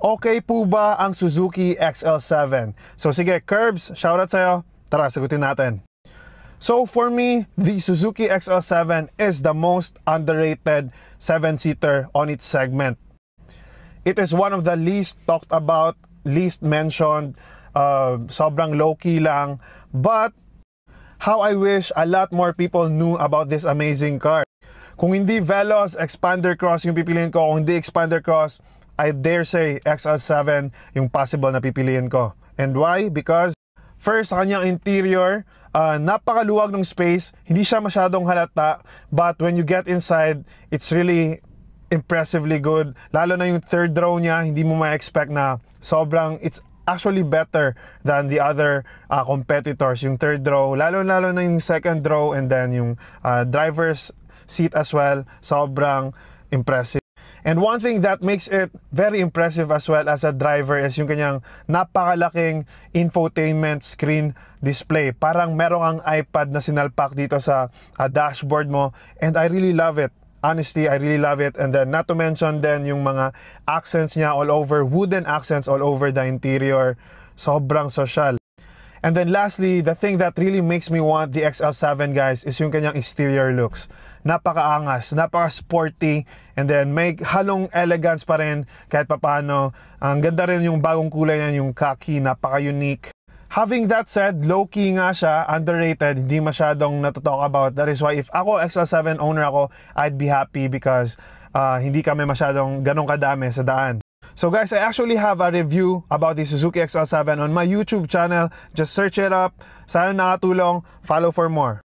Okay po ba ang Suzuki XL7? So sige, Curbs, shoutout sa'yo. Tara, sagutin natin. So for me, the Suzuki XL7 is the most underrated 7-seater on its segment. It is one of the least talked about, least mentioned, sobrang low-key lang. But how I wish a lot more people knew about this amazing car. Kung hindi Veloz, Expander Cross yung pipiliin ko. Kung hindi Expander Cross, I dare say XL7 yung possible na pipiliin ko. And why? Because first, sa kanyang interior, napakaluwag ng space, hindi siya masyadong halata, but when you get inside, it's really impressively good. Lalo na yung third row niya, hindi mo ma-expect na sobrang, it's actually better than the other competitors. Yung third row, lalo na yung second row, and then yung driver's seat as well, sobrang impressive. And one thing that makes it very impressive as well as a driver is yung kanyang napakalaking infotainment screen display. Parang merong ang iPad na sinalpak dito sa dashboard mo. And I really love it. Honestly, I really love it. And then not to mention then yung mga accents niya all over, wooden accents all over the interior. Sobrang social. And then lastly, the thing that really makes me want the XL7, guys, is yung kanyang exterior looks. Napakaangas, napaka-sporty, and then may halong elegance pa rin kahit papaano. Ang ganda rin yung bagong kulay niya, yung khaki, napaka-unique. Having that said, low-key nga siya, underrated, hindi masyadong natutalk about. That is why if ako XL7 owner ako, I'd be happy because hindi kami masyadong ganong kadami sa daan. So guys, I actually have a review about the Suzuki XL7 on my YouTube channel. Just search it up. Sana nakatulong. Follow for more.